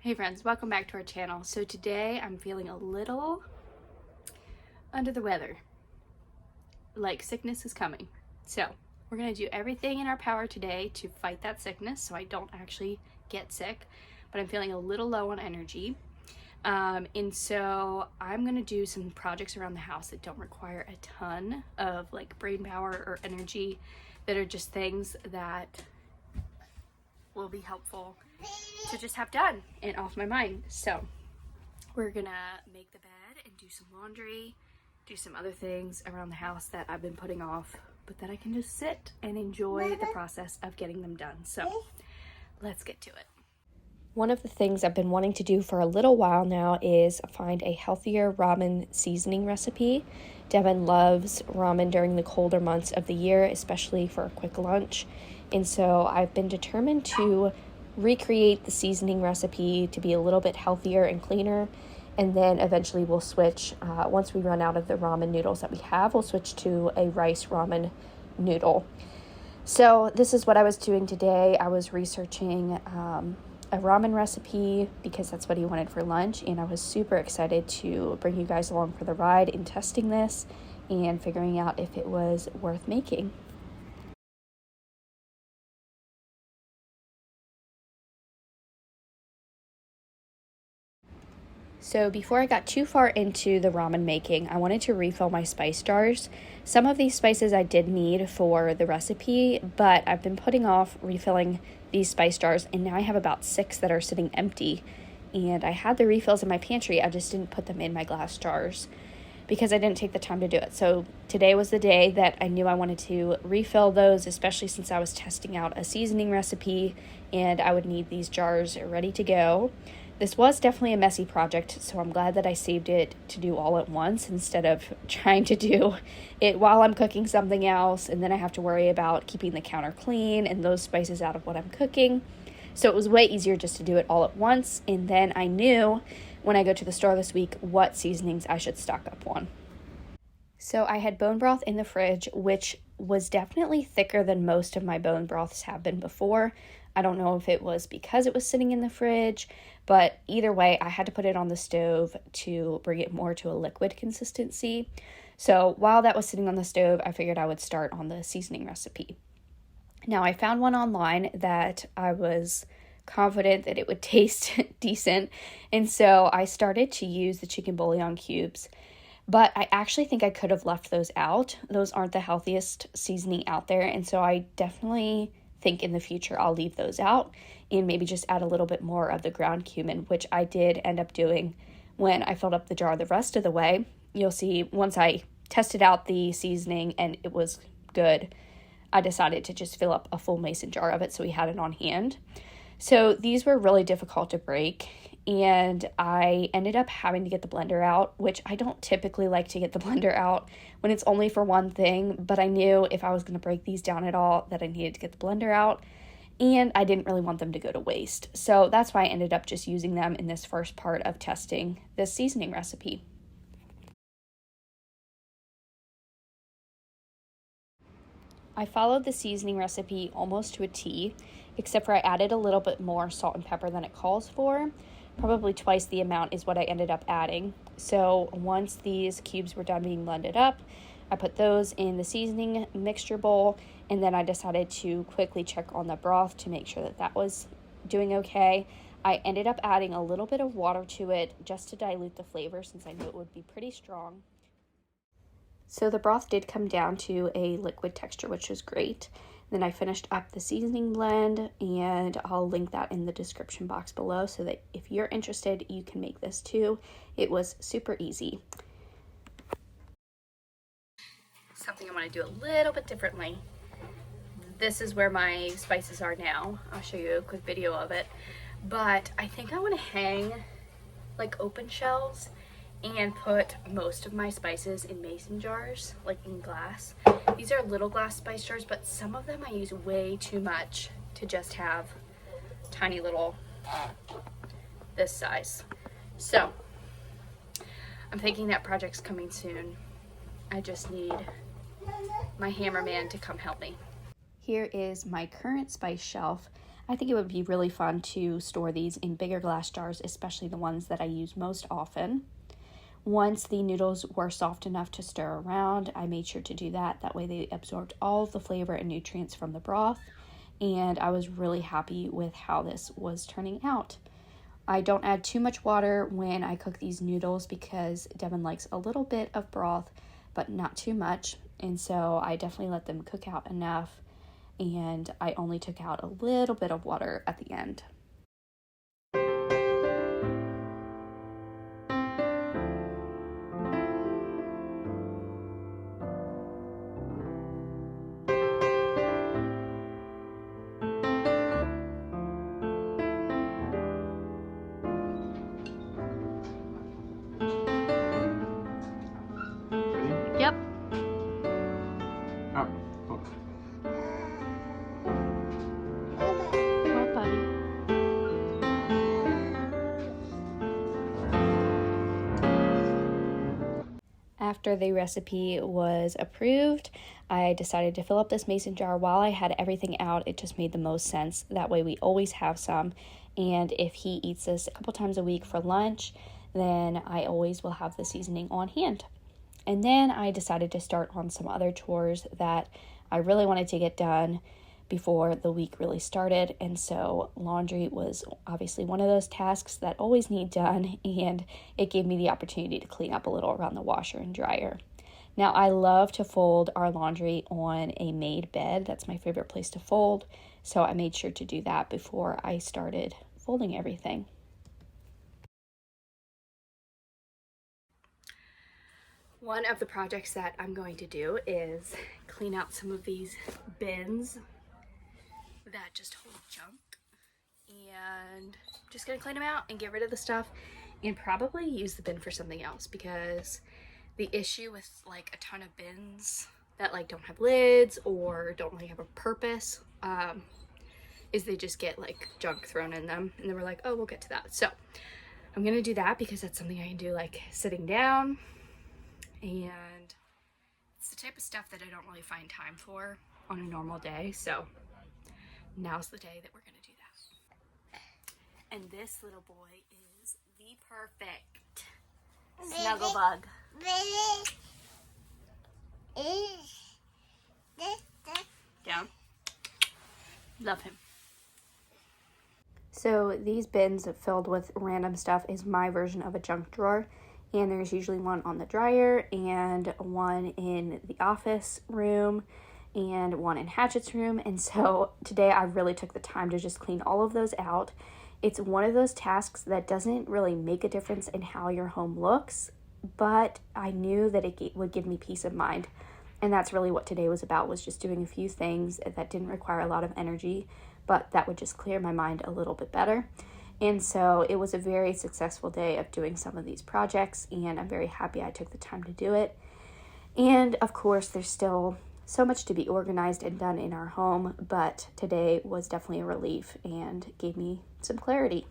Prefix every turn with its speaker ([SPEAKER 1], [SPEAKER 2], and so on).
[SPEAKER 1] Hey friends, welcome back to our channel. So today I'm feeling a little under the weather. Like sickness is coming. So we're gonna do everything in our power today to fight that sickness so I don't actually get sick, but I'm feeling a little low on energy. And so I'm gonna do some projects around the house that don't require a ton of like brain power or energy, that are just things that will be helpful to just have done and off my mind. So we're gonna make the bed and do some laundry, do some other things around the house that I've been putting off, but that I can just sit and enjoy the process of getting them done. So let's get to it.
[SPEAKER 2] One of the things I've been wanting to do for a little while now is find a healthier ramen seasoning recipe. Devin loves ramen during the colder months of the year, especially for a quick lunch. And so I've been determined to recreate the seasoning recipe to be a little bit healthier and cleaner. And then eventually we'll switch, once we run out of the ramen noodles that we have, we'll switch to a rice ramen noodle. So this is what I was doing today. I was researching a ramen recipe because that's what he wanted for lunch, and I was super excited to bring you guys along for the ride in testing this and figuring out if it was worth making. So before I got too far into the ramen making, I wanted to refill my spice jars. Some of these spices I did need for the recipe, but I've been putting off refilling these spice jars, and now I have about 6 that are sitting empty. And I had the refills in my pantry, I just didn't put them in my glass jars because I didn't take the time to do it. So today was the day that I knew I wanted to refill those, especially since I was testing out a seasoning recipe and I would need these jars ready to go. This was definitely a messy project, so I'm glad that I saved it to do all at once instead of trying to do it while I'm cooking something else, and then I have to worry about keeping the counter clean and those spices out of what I'm cooking. So it was way easier just to do it all at once, and then I knew when I go to the store this week what seasonings I should stock up on. So I had bone broth in the fridge, which was definitely thicker than most of my bone broths have been before. I don't know if it was because it was sitting in the fridge, but either way, I had to put it on the stove to bring it more to a liquid consistency. So while that was sitting on the stove, I figured I would start on the seasoning recipe. Now, I found one online that I was confident that it would taste decent, and so I started to use the chicken bouillon cubes. But I actually think I could have left those out. Those aren't the healthiest seasoning out there, and so I definitely think in the future I'll leave those out and maybe just add a little bit more of the ground cumin, which I did end up doing when I filled up the jar the rest of the way. You'll see once I tested out the seasoning and it was good, I decided to just fill up a full mason jar of it so we had it on hand. So these were really difficult to break, and I ended up having to get the blender out, which I don't typically like to get the blender out when it's only for one thing, but I knew if I was going to break these down at all that I needed to get the blender out, and I didn't really want them to go to waste. So that's why I ended up just using them in this first part of testing this seasoning recipe. I followed the seasoning recipe almost to a T, except for I added a little bit more salt and pepper than it calls for. Probably twice the amount is what I ended up adding. So once these cubes were done being blended up, I put those in the seasoning mixture bowl, and then I decided to quickly check on the broth to make sure that that was doing okay. I ended up adding a little bit of water to it just to dilute the flavor since I knew it would be pretty strong. So the broth did come down to a liquid texture, which was great. Then I finished up the seasoning blend, and I'll link that in the description box below so that if you're interested, you can make this too. It was super easy.
[SPEAKER 1] Something I want to do a little bit differently. This is where my spices are now. I'll show you a quick video of it. But I think I want to hang like open shelves and put most of my spices in mason jars, like in glass. These are little glass spice jars, but some of them I use way too much to just have tiny little this size. So I'm thinking that project's coming soon. I just need my hammerman to come help me.
[SPEAKER 2] Here is my current spice shelf. I think it would be really fun to store these in bigger glass jars, especially the ones that I use most often. Once the noodles were soft enough to stir around, I made sure to do that. That way they absorbed all of the flavor and nutrients from the broth, and I was really happy with how this was turning out. I don't add too much water when I cook these noodles because Devin likes a little bit of broth, but not too much, and so I definitely let them cook out enough, and I only took out a little bit of water at the end. Yep.
[SPEAKER 3] Oh, oh.
[SPEAKER 2] What, buddy? After the recipe was approved, I decided to fill up this mason jar. While I had everything out, it just made the most sense. That way we always have some, and if he eats this a couple times a week for lunch, then I always will have the seasoning on hand. And then I decided to start on some other chores that I really wanted to get done before the week really started. And so laundry was obviously one of those tasks that always need done, and it gave me the opportunity to clean up a little around the washer and dryer. Now, I love to fold our laundry on a made bed. That's my favorite place to fold. So I made sure to do that before I started folding everything.
[SPEAKER 1] One of the projects that I'm going to do is clean out some of these bins that just hold junk, and I'm just gonna clean them out and get rid of the stuff and probably use the bin for something else, because the issue with like a ton of bins that like don't have lids or don't really have a purpose is they just get like junk thrown in them, and then we're like, oh, we'll get to that. So I'm gonna do that because that's something I can do like sitting down, and it's the type of stuff that I don't really find time for on a normal day. So now's the day that we're gonna do that. And this little boy is the perfect snuggle bug. Down. Love him.
[SPEAKER 2] So these bins filled with random stuff is my version of a junk drawer, and there's usually one on the dryer and one in the office room and one in Hatchet's room. And so today I really took the time to just clean all of those out. It's one of those tasks that doesn't really make a difference in how your home looks, but I knew that it would give me peace of mind. And that's really what today was about, was just doing a few things that didn't require a lot of energy, but that would just clear my mind a little bit better. And so it was a very successful day of doing some of these projects, and I'm very happy I took the time to do it. And of course, there's still so much to be organized and done in our home, but today was definitely a relief and gave me some clarity.